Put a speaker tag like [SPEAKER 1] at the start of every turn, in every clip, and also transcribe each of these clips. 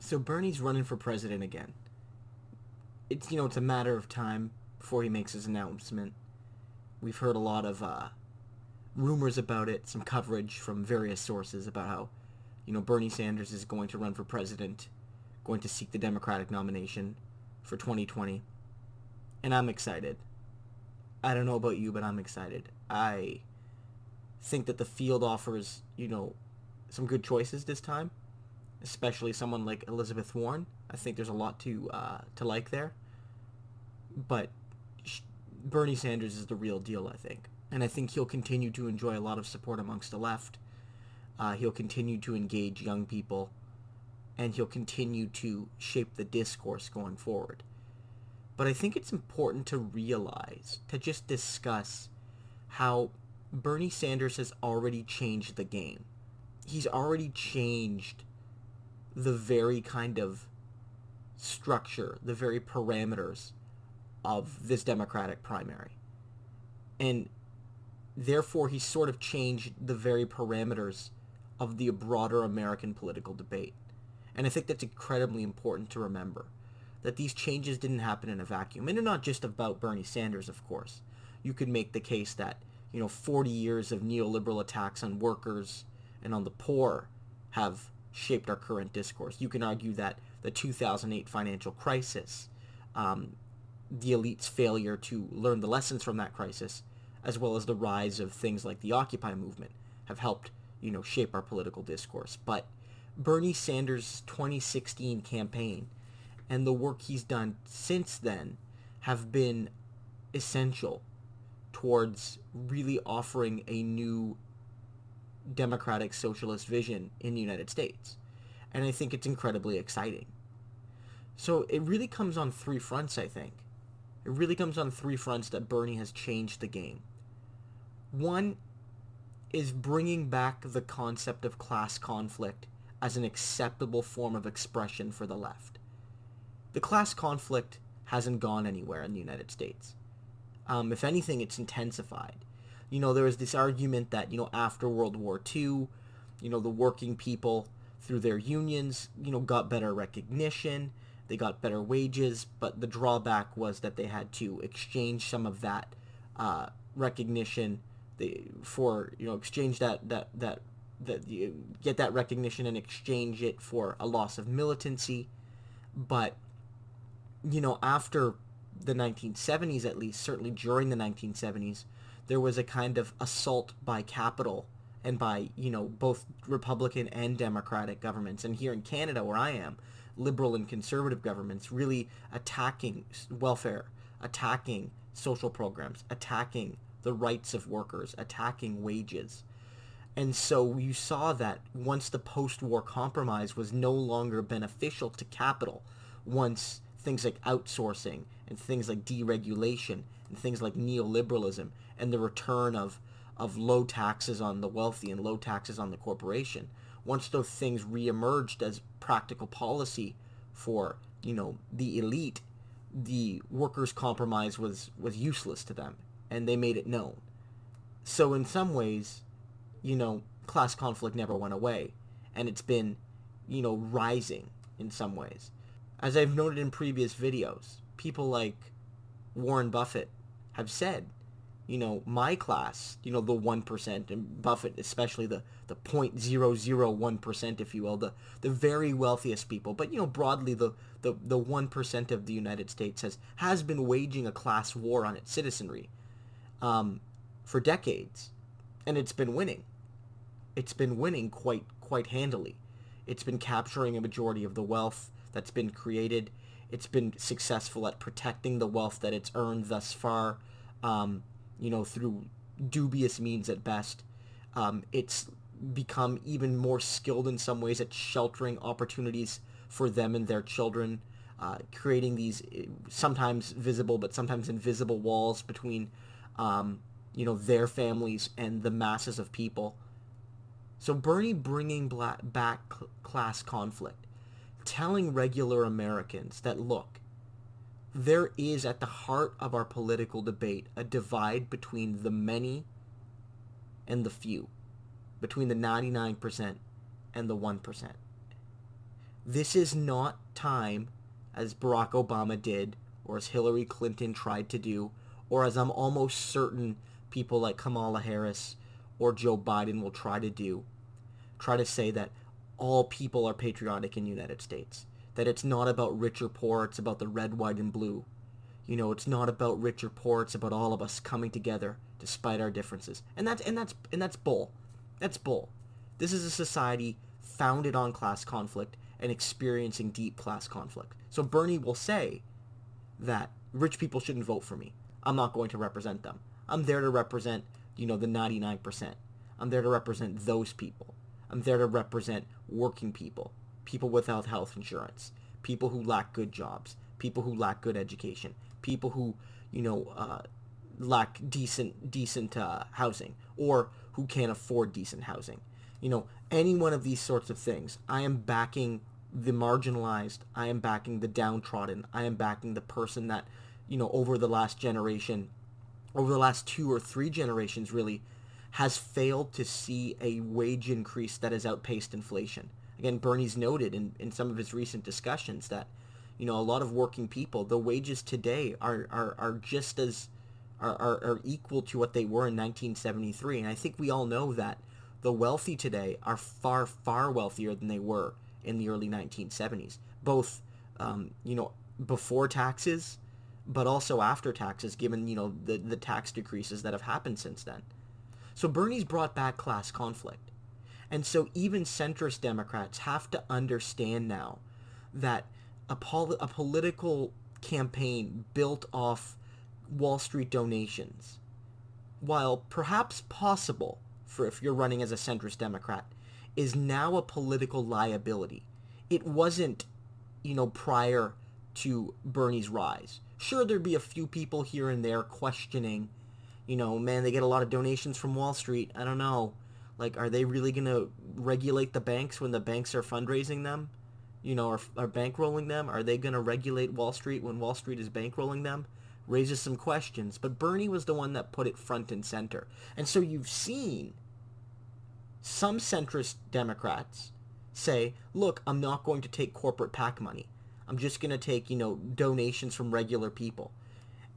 [SPEAKER 1] So Bernie's running for president again. It's a matter of time before he makes his announcement. We've heard a lot of rumors about it, some coverage from various sources about how, Bernie Sanders is going to run for president, going to seek the Democratic nomination for 2020. And I'm excited. I don't know about you, but I'm excited. I think that the field offers, some good choices this time, especially someone like Elizabeth Warren. I think there's a lot to like there. But Bernie Sanders is the real deal, I think. And I think he'll continue to enjoy a lot of support amongst the left. He'll continue to engage young people. And he'll continue to shape the discourse going forward. But I think it's important to realize, to just discuss how Bernie Sanders has already changed the game. He's already changed the very kind of structure, the very parameters of this Democratic primary. And therefore, he's sort of changed the very parameters of the broader American political debate. And I think that's incredibly important to remember, that these changes didn't happen in a vacuum. And they're not just about Bernie Sanders, of course. You could make the case that, 40 years of neoliberal attacks on workers and on the poor have shaped our current discourse. You can argue that the 2008 financial crisis, the elite's failure to learn the lessons from that crisis, as well as the rise of things like the Occupy movement, have helped, shape our political discourse. But Bernie Sanders' 2016 campaign and the work he's done since then have been essential towards really offering a new democratic socialist vision in the United States. And I think it's incredibly exciting. So it really comes on three fronts, I think. It really comes on three fronts that Bernie has changed the game. One is bringing back the concept of class conflict as an acceptable form of expression for the left. The class conflict hasn't gone anywhere in the United States. If anything, it's intensified. There was this argument that, after World War II, the working people, through their unions, got better recognition, they got better wages, but the drawback was that they had to exchange some of that recognition exchange get that recognition and exchange it for a loss of militancy. But, after the 1970s, at least, certainly during the 1970s, there was a kind of assault by capital and by, both Republican and Democratic governments. And here in Canada, where I am, liberal and conservative governments really attacking welfare, attacking social programs, attacking the rights of workers, attacking wages. And so you saw that once the post-war compromise was no longer beneficial to capital, once things like outsourcing and things like deregulation and things like neoliberalism and the return of low taxes on the wealthy and low taxes on the corporation, once those things reemerged as practical policy for, the elite, the workers' compromise was useless to them, and they made it known. So in some ways, class conflict never went away, and it's been, rising in some ways. As I've noted in previous videos, people like Warren Buffett have said, my class, the 1%, and Buffett especially the 0.001%, if you will, the very wealthiest people, but, broadly the 1% of the United States has been waging a class war on its citizenry for decades, and it's been winning. It's been winning quite handily. It's been capturing a majority of the wealth that's been created. It's been successful at protecting the wealth that it's earned thus far, through dubious means at best. It's become even more skilled in some ways at sheltering opportunities for them and their children, creating these sometimes visible but sometimes invisible walls between, their families and the masses of people. So Bernie bringing back class conflict, telling regular Americans that, look, there is at the heart of our political debate a divide between the many and the few, between the 99% and the 1%. This is not time, as Barack Obama did, or as Hillary Clinton tried to do, or as I'm almost certain people like Kamala Harris or Joe Biden will try to do, try to say that all people are patriotic in the United States. That it's not about rich or poor, it's about the red, white, and blue. It's not about rich or poor, it's about all of us coming together despite our differences. And that's bull. That's bull. This is a society founded on class conflict and experiencing deep class conflict. So Bernie will say that rich people shouldn't vote for me. I'm not going to represent them. I'm there to represent, the 99%. I'm there to represent those people. I'm there to represent working people, people without health insurance, people who lack good jobs, people who lack good education, people who, lack decent housing, or who can't afford decent housing. Any one of these sorts of things. I am backing the marginalized. I am backing the downtrodden. I am backing the person that, over the last generation, over the last 2 or 3 generations really, has failed to see a wage increase that has outpaced inflation. Again, Bernie's noted in some of his recent discussions that, a lot of working people, the wages today are just as, are equal to what they were in 1973. And I think we all know that the wealthy today are far, far wealthier than they were in the early 1970s, both, before taxes, but also after taxes, given, the tax decreases that have happened since then. So Bernie's brought back class conflict. And so even centrist Democrats have to understand now that a political campaign built off Wall Street donations, while perhaps possible for if you're running as a centrist Democrat, is now a political liability. It wasn't, prior to Bernie's rise. Sure, there'd be a few people here and there questioning, man, they get a lot of donations from Wall Street. I don't know. Like, are they really going to regulate the banks when the banks are fundraising them? Are bankrolling them? Are they going to regulate Wall Street when Wall Street is bankrolling them? Raises some questions. But Bernie was the one that put it front and center. And so you've seen some centrist Democrats say, look, I'm not going to take corporate PAC money. I'm just going to take, donations from regular people.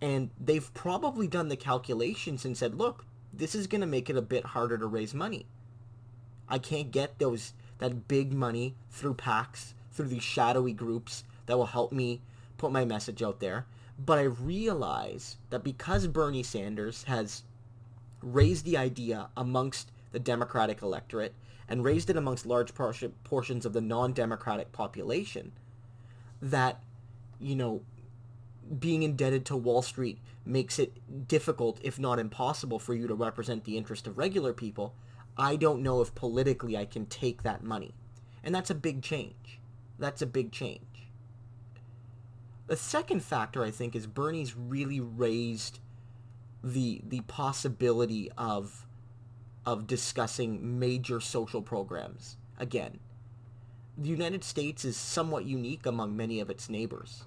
[SPEAKER 1] And they've probably done the calculations and said, look, this is going to make it a bit harder to raise money. I can't get that big money through PACs, through these shadowy groups that will help me put my message out there. But I realize that because Bernie Sanders has raised the idea amongst the Democratic electorate and raised it amongst large portions of the non-Democratic population, that, being indebted to Wall Street makes it difficult, if not impossible, for you to represent the interest of regular people. I don't know if politically I can take that money. And that's a big change. That's a big change. The second factor, I think, is Bernie's really raised the possibility of discussing major social programs. Again, the United States is somewhat unique among many of its neighbors.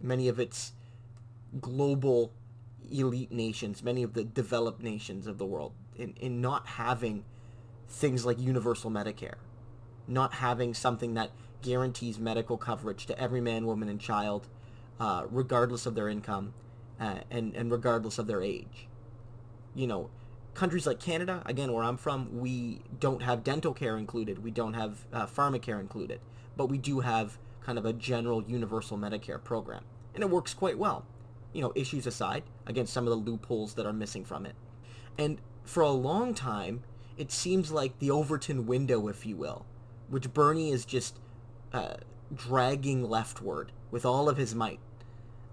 [SPEAKER 1] Many of its global elite nations, many of the developed nations of the world, in not having things like universal Medicare, not having something that guarantees medical coverage to every man, woman, and child, regardless of their income and regardless of their age. Countries like Canada, again, where I'm from, we don't have dental care included. We don't have pharmacare included. But we do have kind of a general universal Medicare program. And it works quite well. Issues aside, against some of the loopholes that are missing from it. And for a long time, it seems like the Overton window, if you will, which Bernie is just dragging leftward with all of his might.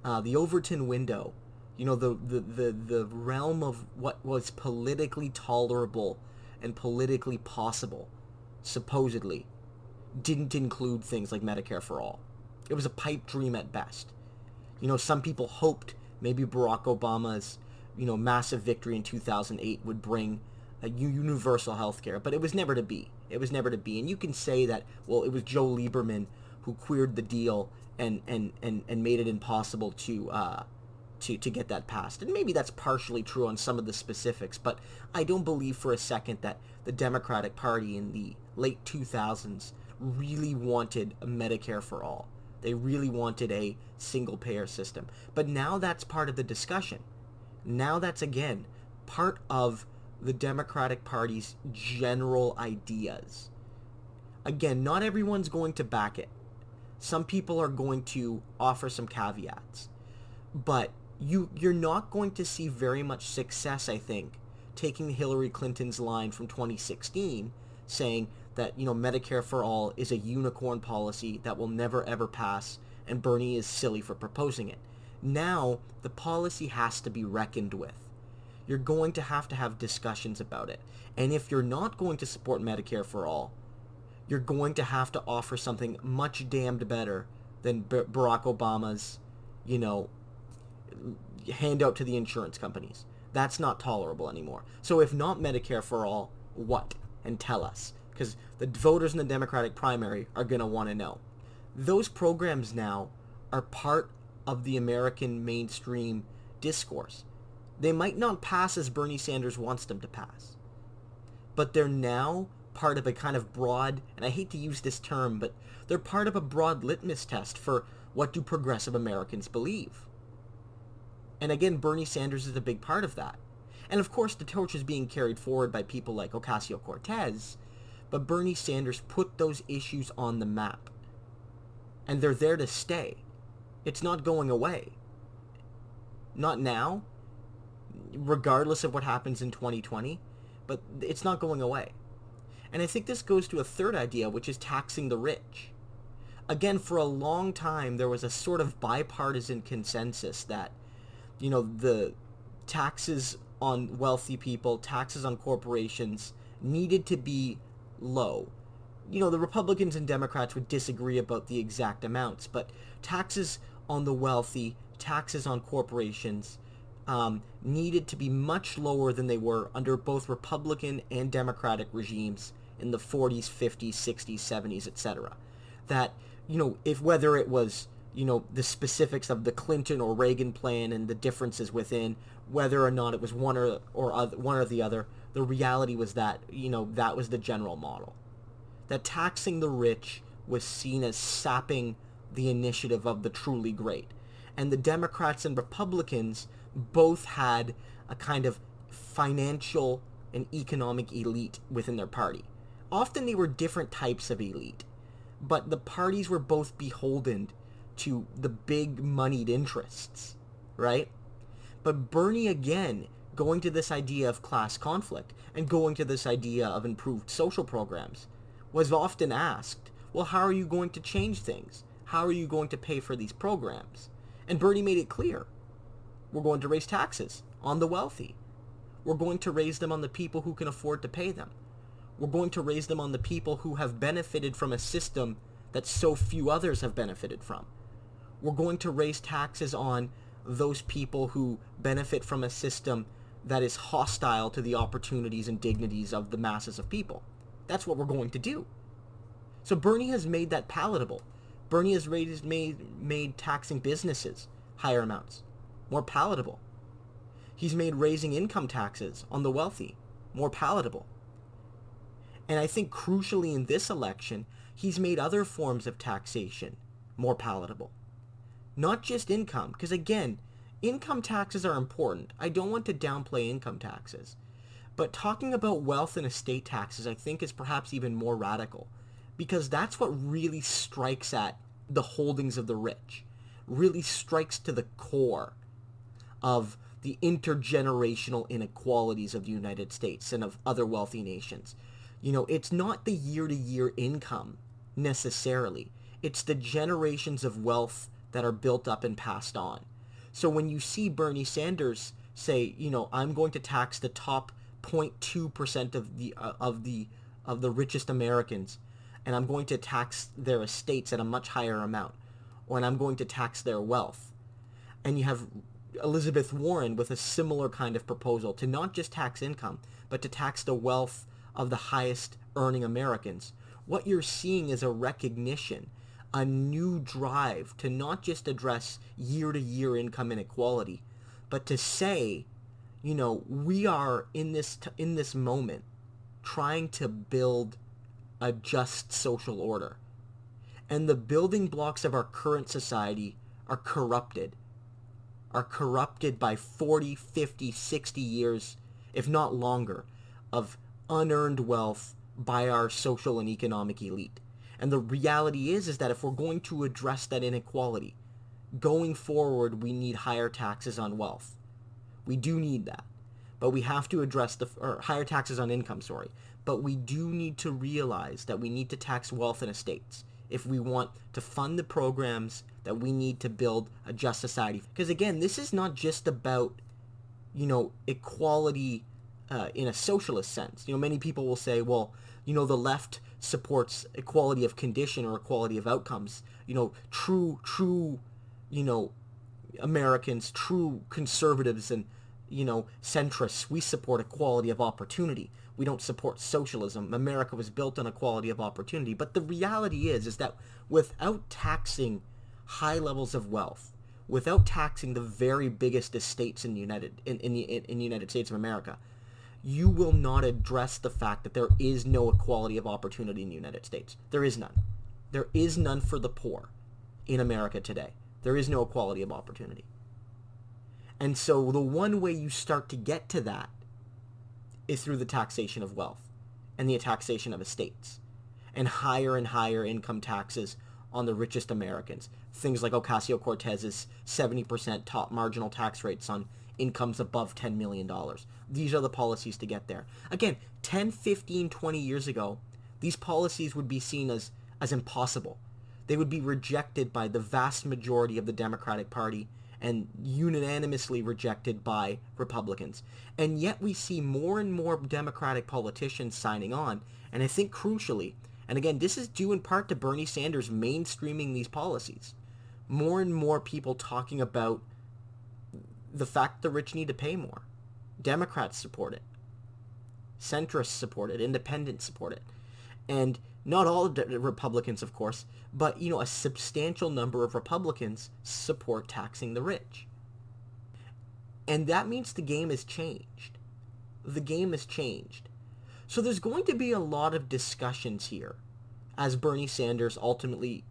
[SPEAKER 1] The Overton window, the realm of what was politically tolerable and politically possible, supposedly, didn't include things like Medicare for all. It was a pipe dream at best. Some people hoped maybe Barack Obama's, massive victory in 2008 would bring a universal health care, but it was never to be. It was never to be. And you can say that, well, it was Joe Lieberman who queered the deal and made it impossible to get that passed. And maybe that's partially true on some of the specifics, but I don't believe for a second that the Democratic Party in the late 2000s really wanted a Medicare for all. They really wanted a single payer system. But now that's part of the discussion. Now that's, again, part of the Democratic Party's general ideas. Again, not everyone's going to back it. Some people are going to offer some caveats. But you're not going to see very much success, I think, taking Hillary Clinton's line from 2016 saying that, Medicare for all is a unicorn policy that will never ever pass and Bernie is silly for proposing it. Now, the policy has to be reckoned with. You're going to have discussions about it. And if you're not going to support Medicare for all, you're going to have to offer something much damned better than Barack Obama's, handout to the insurance companies. That's not tolerable anymore. So if not Medicare for all, what? And tell us. Because the voters in the Democratic primary are going to want to know. Those programs now are part of the American mainstream discourse. They might not pass as Bernie Sanders wants them to pass. But they're now part of a kind of broad, and I hate to use this term, but they're part of a broad litmus test for what do progressive Americans believe. And again, Bernie Sanders is a big part of that. And of course, the torch is being carried forward by people like Ocasio-Cortez, but Bernie Sanders put those issues on the map. And they're there to stay. It's not going away. Not now, regardless of what happens in 2020, but it's not going away. And I think this goes to a third idea, which is taxing the rich. Again, for a long time, there was a sort of bipartisan consensus that, the taxes on wealthy people, taxes on corporations needed to be low. The Republicans and Democrats would disagree about the exact amounts, but taxes on the wealthy, taxes on corporations needed to be much lower than they were under both Republican and Democratic regimes in the 40s, 50s, 60s, 70s, etc. That, if whether it was, the specifics of the Clinton or Reagan plan and the differences within, whether or not it was one or the other, the reality was that, that was the general model. That taxing the rich was seen as sapping the initiative of the truly great. And the Democrats and Republicans both had a kind of financial and economic elite within their party. Often they were different types of elite, but the parties were both beholden to the big moneyed interests, right? But Bernie, again, going to this idea of class conflict and going to this idea of improved social programs, was often asked, well, how are you going to change things? How are you going to pay for these programs? And Bernie made it clear. We're going to raise taxes on the wealthy. We're going to raise them on the people who can afford to pay them. We're going to raise them on the people who have benefited from a system that so few others have benefited from. We're going to raise taxes on those people who benefit from a system that is hostile to the opportunities and dignities of the masses of people. That's what we're going to do. So Bernie has made that palatable. Bernie has made taxing businesses higher amounts more palatable. He's made raising income taxes on the wealthy more palatable. And I think crucially in this election, he's made other forms of taxation more palatable. Not just income, because again, income taxes are important. I don't want to downplay income taxes. But talking about wealth and estate taxes, I think, is perhaps even more radical. Because that's what really strikes at the holdings of the rich. Really strikes to the core of the intergenerational inequalities of the United States and of other wealthy nations. It's not the year-to-year income, necessarily. It's the generations of wealth that are built up and passed on. So when you see Bernie Sanders say, I'm going to tax the top 0.2% of the richest Americans, and I'm going to tax their estates at a much higher amount, and I'm going to tax their wealth. And you have Elizabeth Warren with a similar kind of proposal to not just tax income, but to tax the wealth of the highest earning Americans. What you're seeing is a recognition, a new drive to not just address year-to-year income inequality, but to say, we are in this moment trying to build a just social order. And the building blocks of our current society are corrupted by 40, 50, 60 years, if not longer, of unearned wealth by our social and economic elite. And the reality is that if we're going to address that inequality, going forward, we need higher taxes on wealth. We do need that. But we have to address or higher taxes on income, sorry. But we do need to realize that we need to tax wealth and estates if we want to fund the programs that we need to build a just society. Because again, this is not just about, equality in a socialist sense. Many people will say, well, the left supports equality of condition or equality of outcomes. True, Americans, true conservatives and, centrists, we support equality of opportunity. We don't support socialism. America was built on equality of opportunity. But the reality is that without taxing high levels of wealth, without taxing the very biggest estates in the United States of America, you will not address the fact that there is no equality of opportunity in the United States. There is none. There is none for the poor in America today. There is no equality of opportunity. And so the one way you start to get to that is through the taxation of wealth and the taxation of estates and higher income taxes on the richest Americans. Things like Ocasio-Cortez's 70% top marginal tax rates on incomes above $10 million. These are the policies to get there. Again, 10, 15, 20 years ago, these policies would be seen as impossible. They would be rejected by the vast majority of the Democratic Party and unanimously rejected by Republicans. And yet we see more and more Democratic politicians signing on, and I think crucially, and again, this is due in part to Bernie Sanders mainstreaming these policies, more and more people talking about the fact the rich need to pay more. Democrats support it. Centrists support it. Independents support it. And not all Republicans, of course, but, a substantial number of Republicans support taxing the rich. And that means the game has changed. The game has changed. So there's going to be a lot of discussions here as Bernie Sanders ultimately,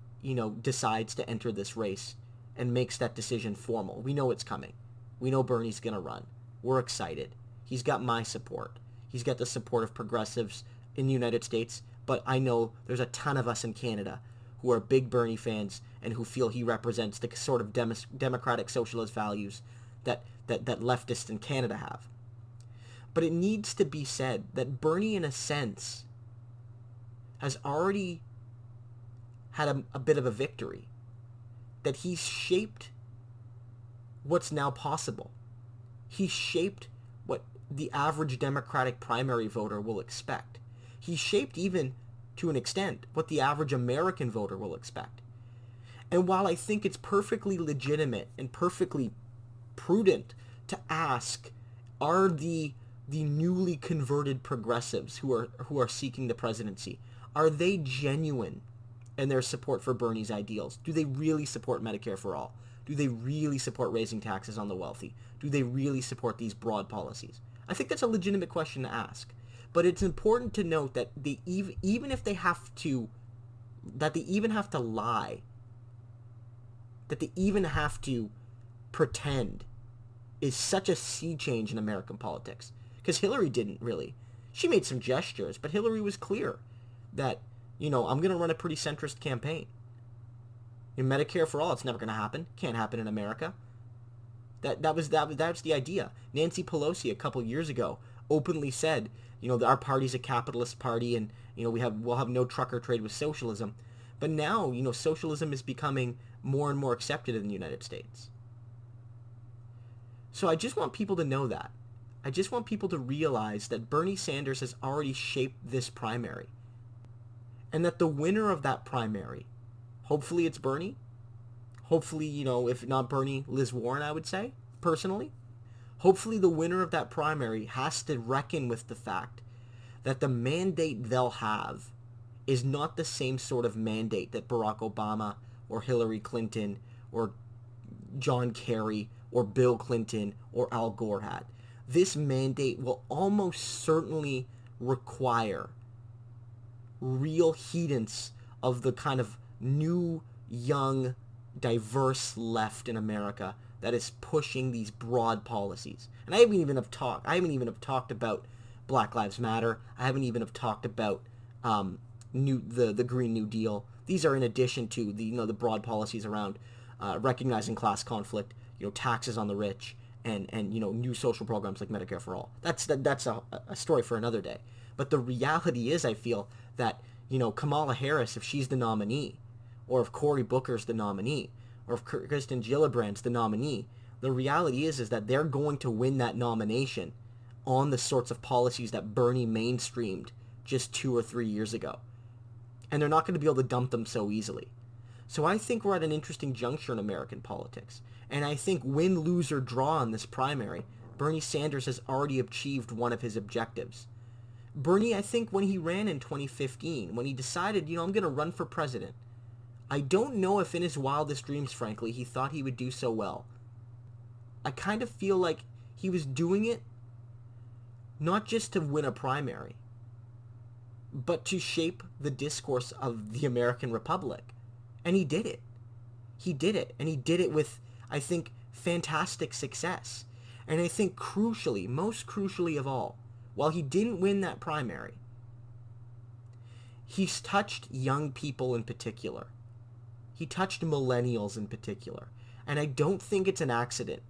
[SPEAKER 1] decides to enter this race and makes that decision formal. We know it's coming. We know Bernie's going to run. We're excited. He's got my support. He's got the support of progressives in the United States, but I know there's a ton of us in Canada who are big Bernie fans and who feel he represents the sort of democratic socialist values that leftists in Canada have. But it needs to be said that Bernie, in a sense, has already had a bit of a victory. That he's shaped what's now possible. He shaped what the average Democratic primary voter will expect. He shaped, even to an extent, what the average American voter will expect. And while I think it's perfectly legitimate and perfectly prudent to ask, are the newly converted progressives who are seeking the presidency, are they genuine in their support for Bernie's ideals? Do they really support Medicare for all? Do they really support raising taxes on the wealthy? Do they really support these broad policies? I think that's a legitimate question to ask. But it's important to note that even if they have to, that they even have to lie, that they even have to pretend, is such a sea change in American politics. Because Hillary didn't really. She made some gestures, but Hillary was clear that, I'm going to run a pretty centrist campaign. Medicare for all, it's never going to happen. Can't happen in America. That's the idea. Nancy Pelosi a couple years ago openly said, our party's a capitalist party, and we'll have no trucker trade with socialism. But now, socialism is becoming more and more accepted in the United States. So I just want people to know that. I just want people to realize that Bernie Sanders has already shaped this primary. And that the winner of that primary, hopefully it's Bernie. Hopefully, if not Bernie, Liz Warren, I would say, personally. Hopefully the winner of that primary has to reckon with the fact that the mandate they'll have is not the same sort of mandate that Barack Obama or Hillary Clinton or John Kerry or Bill Clinton or Al Gore had. This mandate will almost certainly require real hedons of the kind of new, young, diverse left in America that is pushing these broad policies. And I haven't even have talked about Black Lives Matter. I haven't even have talked about the Green New Deal. These are in addition to the broad policies around recognizing class conflict, taxes on the rich, and new social programs like Medicare for All. That's a story for another day. But the reality is, I feel that Kamala Harris, if she's the nominee, or if Cory Booker's the nominee, or if Kirsten Gillibrand's the nominee, the reality is that they're going to win that nomination on the sorts of policies that Bernie mainstreamed just 2 or 3 years ago. And they're not going to be able to dump them so easily. So I think we're at an interesting juncture in American politics. And I think win, lose, or draw in this primary, Bernie Sanders has already achieved one of his objectives. Bernie, I think when he ran in 2015, when he decided, I'm going to run for president, I don't know if in his wildest dreams, frankly, he thought he would do so well. I kind of feel like he was doing it not just to win a primary, but to shape the discourse of the American Republic. And he did it. He did it. And he did it with, I think, fantastic success. And I think crucially, most crucially of all, while he didn't win that primary, he's touched young people in particular. He touched millennials in particular. And I don't think it's an accident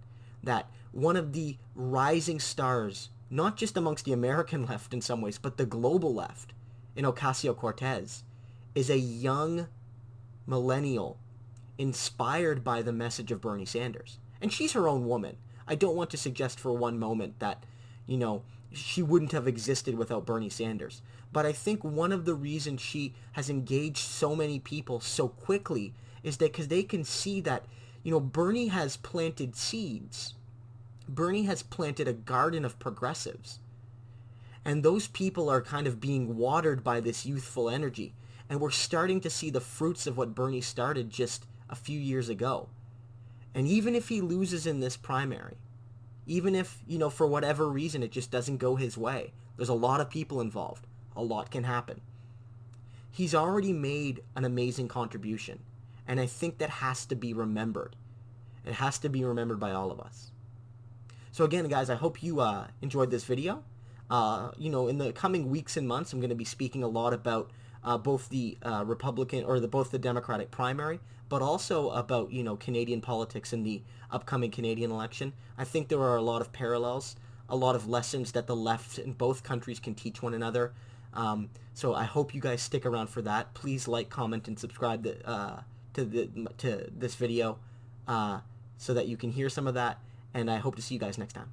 [SPEAKER 1] that one of the rising stars, not just amongst the American left in some ways, but the global left, in Ocasio-Cortez, is a young millennial inspired by the message of Bernie Sanders. And she's her own woman. I don't want to suggest for one moment that, she wouldn't have existed without Bernie Sanders. But I think one of the reasons she has engaged so many people so quickly is that because they can see that, Bernie has planted seeds. Bernie has planted a garden of progressives. And those people are kind of being watered by this youthful energy. And we're starting to see the fruits of what Bernie started just a few years ago. And even if he loses in this primary, even if, for whatever reason it just doesn't go his way, there's a lot of people involved. A lot can happen. He's already made an amazing contribution. And I think that has to be remembered. It has to be remembered by all of us. So again, guys, I hope you enjoyed this video. In the coming weeks and months, I'm going to be speaking a lot about both the Republican or both the Democratic primary, but also about, Canadian politics in the upcoming Canadian election. I think there are a lot of parallels, a lot of lessons that the left in both countries can teach one another. So I hope you guys stick around for that. Please like, comment, and subscribe to this video so that you can hear some of that. And I hope to see you guys next time.